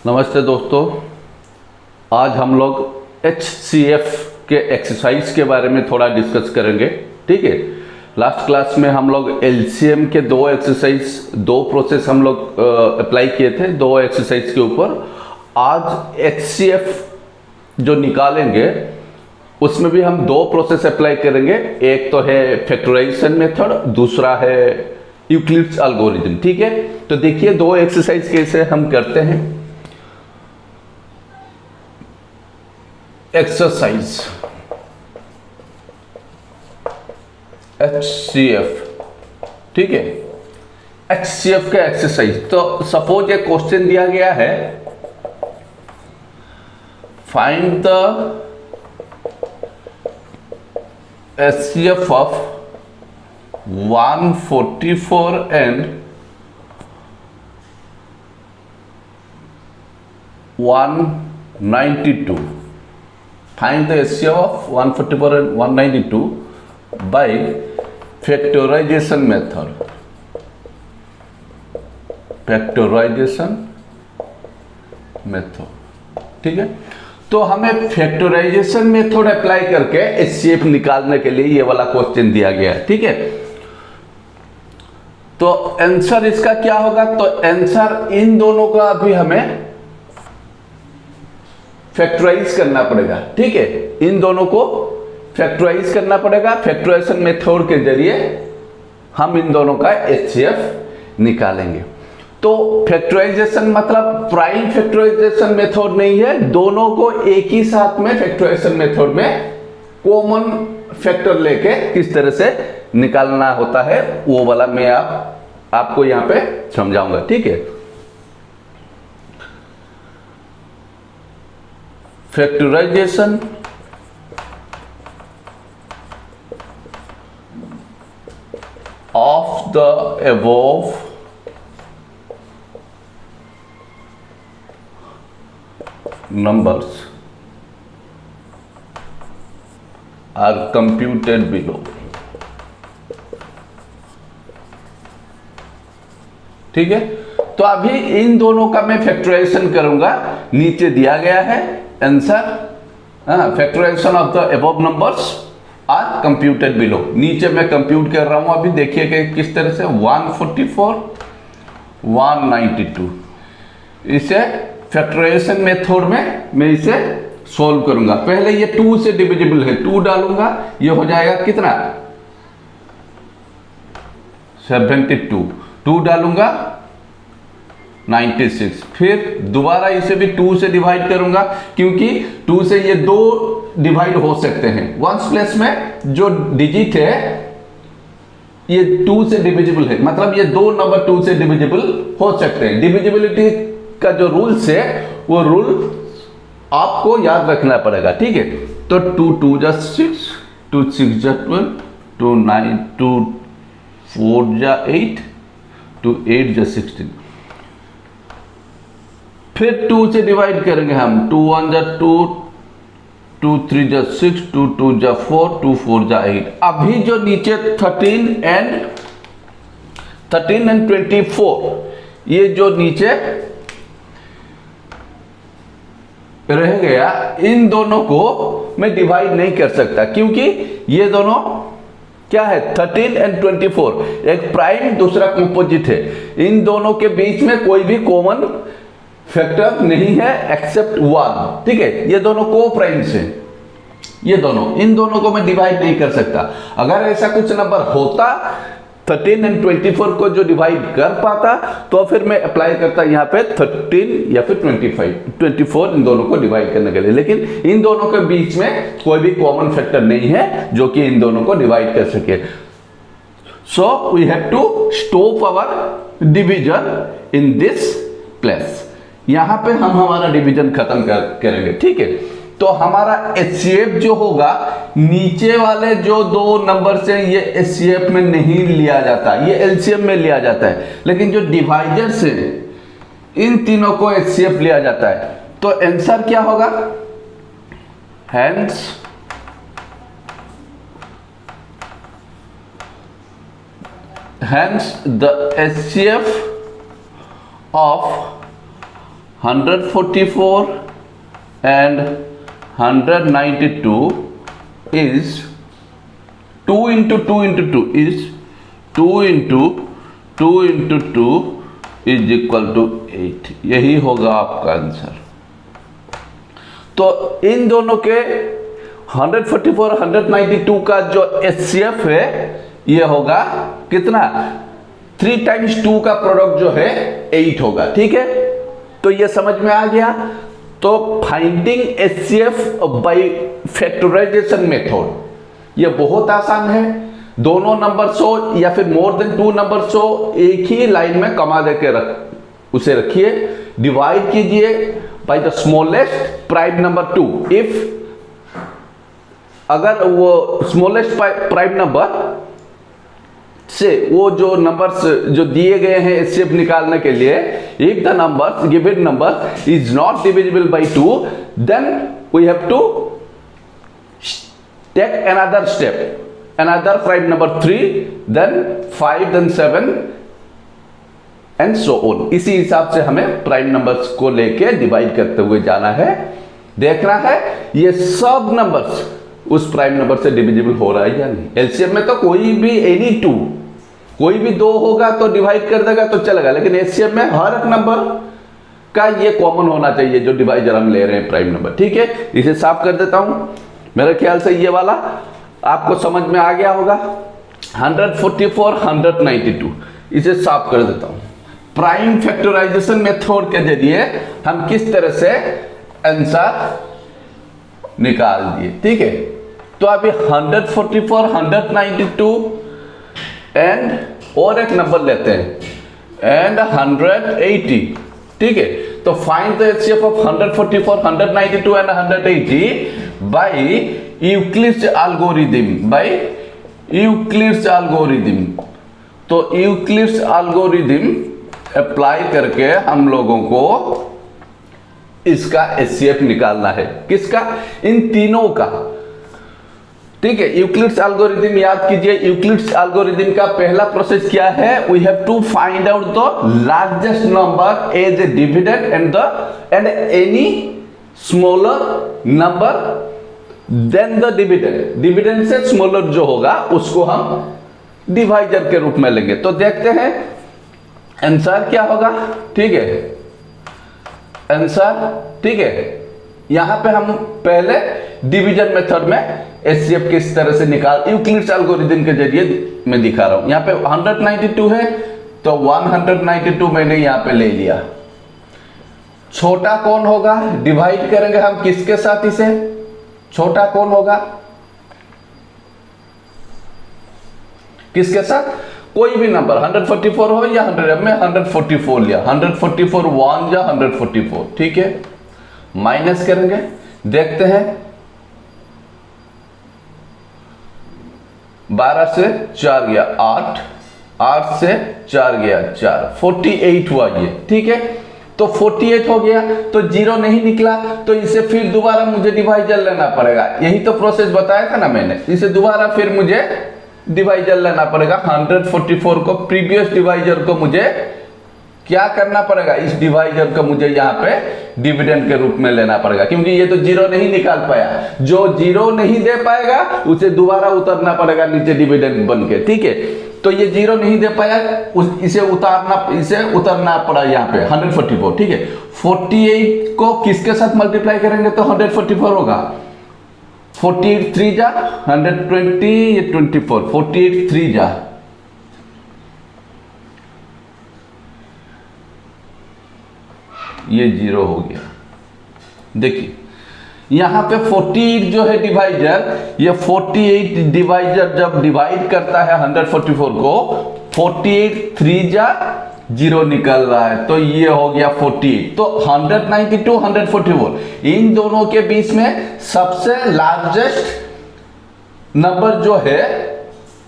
नमस्ते दोस्तों। आज हम लोग HCF के एक्सरसाइज के बारे में थोड़ा डिस्कस करेंगे। ठीक है, लास्ट क्लास में हम लोग LCM के दो प्रोसेस हम लोग अप्लाई किए थे, दो एक्सरसाइज के ऊपर। आज HCF जो निकालेंगे उसमें भी हम दो प्रोसेस अप्लाई करेंगे। एक तो है फैक्टराइजेशन मेथड, दूसरा है यूक्लिड्स एल्गोरिथम। ठीक है, तो देखिए दो एक्सरसाइज कैसे हम करते हैं। एक्सरसाइज HCF, ठीक है, HCF का एक्सरसाइज। तो सपोज एक क्वेश्चन दिया गया है, find the HCF of 144 and 192. Find the HCF of 144 and 192 by factorization method. Factorization method, ठीक है। तो हमें फैक्टराइजेशन मेथड अप्लाई करके HCF निकालने के लिए ये वाला क्वेश्चन दिया गया है। ठीक है, तो आंसर इसका क्या होगा? तो आंसर इन दोनों का भी हमें फैक्टराइज करना पड़ेगा। ठीक है, इन दोनों को फैक्टराइज करना पड़ेगा। फैक्टराइजेशन मेथड के जरिए हम इन दोनों का HCF निकालेंगे। तो फैक्टराइजेशन मतलब प्राइम फैक्टराइजेशन मेथड नहीं है, दोनों को एक ही साथ में फैक्टराइजेशन मेथड में कॉमन फैक्टर लेके किस तरह से निकालना होता है वो वाला मैं आपको यहां पे समझाऊंगा। ठीक है, factorization of the above numbers are computed below। ठीक है, तो अभी इन दोनों का मैं फैक्टराइजेशन करूंगा। नीचे दिया गया है answer, factorization of the above numbers are computed below. नीचे मैं कंप्यूट कर रहा हूं, अभी देखिए कि किस तरह से 144 192 इसे फैक्टराइजेशन मेथड में मैं इसे सॉल्व करूंगा। पहले ये 2 से डिविजिबल है, 2 डालूंगा, ये हो जाएगा कितना 72, 2 डालूंगा 96। फिर दोबारा इसे भी 2 से डिवाइड करूंगा, क्योंकि 2 से ये 2 डिवाइड हो सकते हैं। वंस प्लेस में जो डिजिट है ये 2 से डिविजिबल है, मतलब ये दो नंबर 2 से डिविजिबल हो सकते हैं। डिविजिबिलिटी का जो रूल्स है वो रूल आपको याद रखना पड़ेगा। ठीक है, तो 2 2 जा 6, 2 6 जा 12, 2 9, 2 4 जा 8, 2 8 जा 16। फिर 2 से डिवाइड करेंगे हम, 2 1 जा 2, 2 3 जा 6, 2 2 जा 4, 2 4 जा 8। अभी जो नीचे 13 and 24 ये जो नीचे रह गया, इन दोनों को मैं डिवाइड नहीं कर सकता, क्योंकि ये दोनों क्या है 13 and 24, एक प्राइम दूसरा कंपोजिट है। इन दोनों के बीच में कोई भी कॉमन फैक्टर नहीं है एक्सेप्ट 1। ठीक है, ये दोनों को प्राइम्स हैं, ये दोनों, इन दोनों को मैं डिवाइड नहीं कर सकता। अगर ऐसा कुछ नंबर होता 13 and 24 को जो डिवाइड कर पाता तो फिर मैं अप्लाई करता यहाँ पे 13 या फिर 24 इन दोनों को डिवाइड करने के लिए। लेकिन इन दोनों के बीच में कोई भी कॉमन फैक्टर नहीं है जो कि इन दोनों को डिवाइड कर सके। So we have to stop our division in this place. यहाँ पे हम हमारा डिवीजन खत्म करेंगे। ठीक है, तो हमारा HCF जो होगा, नीचे वाले जो दो नंबर से ये HCF में नहीं लिया जाता, ये LCM में लिया जाता है। लेकिन जो डिवाइजर से इन तीनों को HCF लिया जाता है। तो आंसर क्या होगा? Hence the HCF of 144 and 192 is 2 into 2 into 2 is 2 into 2 into 2 is equal to 8। यही होगा आपका आंसर। तो इन दोनों के 144 192 का जो HCF है ये होगा कितना, 3 times 2 का प्रोडक्ट जो है 8 होगा। ठीक है, तो ये समझ में आ गया। तो finding HCF by factorization method ये बहुत आसान है। दोनों नंबर्स हो या फिर मोर देन 2 नंबर्स हो, एक ही लाइन में कमा देके उसे रखिए, डिवाइड कीजिए by the smallest prime number 2। If अगर वो स्मॉलेस्ट प्राइम नंबर से वो जो नंबर्स जो दिए गए हैं HCF निकालने के लिए, if the number given number is not divisible by 2, then we have to take another step, another prime number 3, then 5, then 7 and so on. इसी हिसाब से हमें प्राइम नंबर्स को लेके डिवाइड करते हुए जाना है, देखना है ये सब नंबर्स उस प्राइम नंबर से डिविजिबल हो रहा है या नहीं। एलसीएम में तो कोई भी एनी 2, कोई भी 2 होगा तो डिवाइड कर देगा तो चलेगा, लेकिन एचसीएफ में हर एक नंबर का ये कॉमन होना चाहिए जो डिवाइजर हम ले रहे हैं प्राइम नंबर। ठीक है, इसे साफ कर देता हूं। मेरे ख्याल से ये वाला आपको समझ में आ गया होगा। 144 192 इसे साफ कर देता हूं। प्राइम फैक्टराइजेशन मेथड के जरिए हम किस तरह से आंसर निकाल दिए। ठीक है, तो अभी 144 192 एंड और एक नंबर लेते हैं एंड 180। ठीक है, तो find the HCF of 144 192 and 180 by Euclid's algorithm, by Euclid's algorithm. तो यूक्लिड्स एल्गोरिथम अप्लाई करके हम लोगों को इसका एचसीएफ निकालना है। किसका? इन तीनों का। ठीक है, यूक्लिड्स एल्गोरिथम याद कीजिए। यूक्लिड्स एल्गोरिथम का पहला प्रोसेस क्या है? We have to find out the largest number as a dividend and any smaller number then the dividend. Dividend से स्मॉलर जो होगा उसको हम डिवाइजर के रूप में लेंगे। तो देखते हैं आंसर क्या होगा। ठीक है, आंसर ठीक है, यहां पे हम पहले डिवीजन मेथड में एचसीएफ किस तरह से निकाल, यूक्लिड्स एल्गोरिथम के जरिए मैं दिखा रहा हूं। यहां पे 192 है तो 192 मैंने यहां पे ले लिया। छोटा कौन होगा? डिवाइड करेंगे हम किसके साथ? इसे छोटा कौन होगा? किसके साथ? कोई भी नंबर 144 हो या 100, में 144 लिया, 144 1 या 144। ठीक है, माइनस करेंगे, देखते हैं 12 से 4 गया 8, 8 से 4 गया 4, 48 हुआ ये। ठीक है, तो 48 हो गया तो 0 नहीं निकला, तो इसे फिर दोबारा मुझे डिवाइजर लेना पड़ेगा। यही तो प्रोसेस बताया था ना मैंने। इसे दोबारा फिर मुझे डिवाइजर लेना पड़ेगा। 144 को, प्रीवियस डिवाइजर को मुझे क्या करना पड़ेगा? इस डिवाइजर को मुझे यहाँ पे डिविडेंड के रूप में लेना पड़ेगा, क्योंकि ये तो 0 नहीं निकाल पाया। जो 0 नहीं दे पाएगा उसे दोबारा उतरना पड़ेगा नीचे डिविडेंड बन के। ठीक है, तो ये 0 नहीं दे पाया, इसे उतरना पड़ा यहाँ पे 144। ठीक है, 48 को किसके साथ मल्टीप्लाई करेंगे तो 144 होगा। 48 3 जा 120, ये 24, 48 3 जा, ये 0 हो गया। देखिए यहां पे 48 जो है डिवाइजर, ये 48 डिवाइजर जब डिवाइड करता है 144 को, 48 3 जा 0 निकल रहा है, तो ये हो गया 48। तो 192 144 इन दोनों के बीच में सबसे लार्जेस्ट नंबर जो है,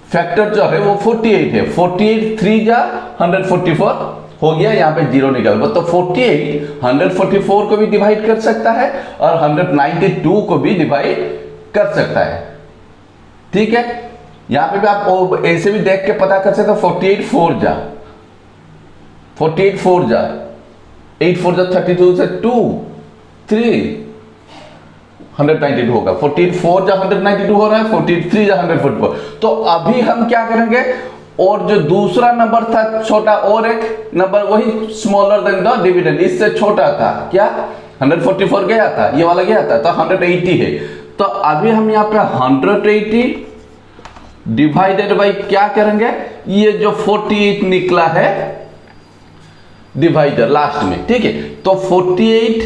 फैक्टर जो है वो 48 है। 48 3 जा 144 हो गया, यहां पे 0 निकल गया। तो 48 144 को भी डिवाइड कर सकता है और 192 को भी डिवाइड कर सकता है। ठीक है, यहां पे भी आप ऐसे भी देख के पता कर सकते हो। 48 4 जा 48 4 जा 8 4 जा 32 से 2 3 192 होगा। 48 4 जा 192 हो रहा है, 43 जा 144। तो अभी हम क्या करेंगे, और जो दूसरा नंबर था छोटा, और एक नंबर वही स्मॉलर देन द डिविडेंड, इससे छोटा था, क्या 144 गया था, ये वाला गया था, तो 180 है। तो अभी हम यहाँ पे 180 डिवाइडेड बाई क्या करेंगे, ये जो 48 निकला है डिवाइडर लास्ट में, ठीक है। तो 48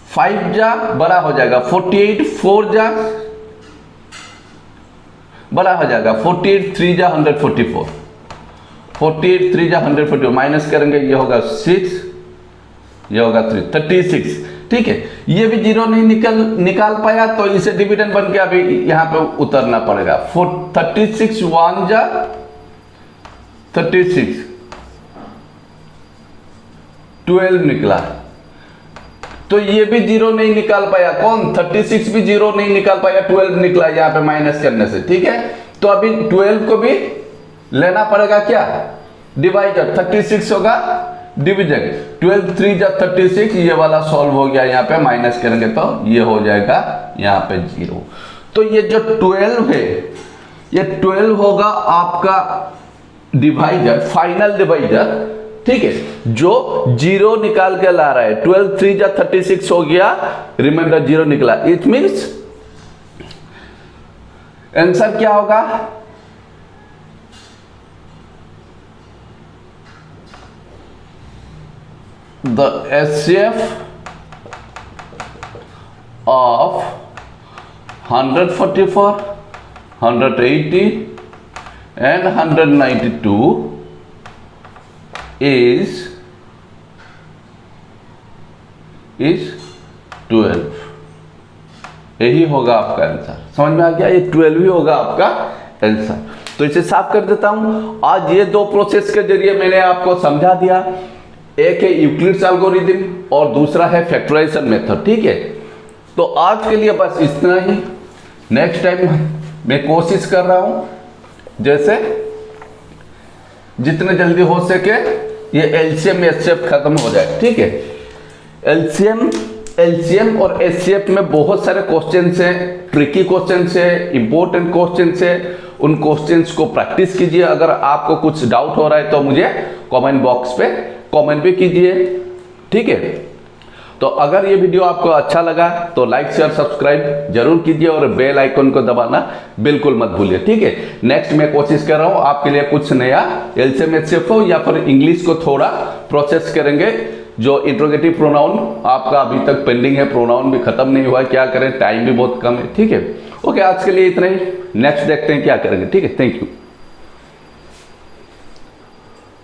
5 जा बड़ा हो जाएगा, 48 4 जा बड़ा हो जाएगा, 48 3 जा 144, 48 3 जा 144 माइनस करेंगे, ये होगा 6, ये होगा 3 36, ठीक है। ये भी जीरो नहीं निकाल पाया, तो इसे डिविडेंड बन के अभी यहां पे उतरना पड़ेगा। 36 1 जा 36 12 निकला, तो ये भी जीरो नहीं निकाल पाया, कौन 36 भी जीरो नहीं निकाल पाया, 12 निकला यहाँ पे माइनस करने से, ठीक है। तो अभी 12 को भी लेना पड़ेगा क्या, डिवाइडर, 36 होगा डिवीजन, 12 3 जा 36, ये वाला सॉल्व हो गया, यहाँ पे माइनस करेंगे तो ये हो जाएगा यहाँ पे 0। तो ये जो 12 है, ये 12 होगा आपका डिवाइडर, फाइनल डिवाइडर, ठीक है, जो 0 निकाल के ला रहा है। 12 3 जा 36 हो गया, रिमाइंडर 0 निकला, इट मीन्स आंसर क्या होगा, the HCF of 144, 180 and 192 is 12। यही होगा आपका आंसर, समझ में आ गया, ये 12 ही होगा आपका आंसर। तो इसे साफ कर देता हूं। आज ये दो प्रोसेस के जरिए मैंने आपको समझा दिया, एक है यूक्लिड्स एल्गोरिथम और दूसरा है फैक्टराइजेशन मेथड, ठीक है। तो आज के लिए बस इतना ही। नेक्स्ट टाइम मैं कोशिश कर रहा हूं जैसे जितने जल्दी हो सके ये एलसीएम एचसीएफ खत्म हो जाए, ठीक है। एलसीएम और एचसीएफ में बहुत सारे क्वेश्चंस हैं, ट्रिकी क्वेश्चंस है, इंपॉर्टेंट क्वेश्चंस है। उन क्वेश्चंस को प्रैक्टिस कीजिए। अगर आपको कुछ डाउट हो रहा है तो मुझे कमेंट बॉक्स पे कमेंट भी कीजिए, ठीक है। तो अगर ये वीडियो आपको अच्छा लगा तो लाइक शेयर सब्सक्राइब जरूर कीजिए और बेल आइकन को दबाना बिल्कुल मत भूलिए, ठीक है। नेक्स्ट मैं कोशिश कर रहा हूँ आपके लिए कुछ नया एलसीएम एचसीएफ हो या फिर इंग्लिश को थोड़ा प्रोसेस करेंगे। जो इंट्रोगेटिव प्रोनाउन आपका अभी तक पेंडिंग है, प्रोनाउन भी खत्म नहीं हुआ, क्या करें, टाइम भी बहुत कम है, ठीक है। ओके, आज के लिए इतना ही। नेक्स्ट देखते हैं क्या करेंगे, ठीक है। Thank you.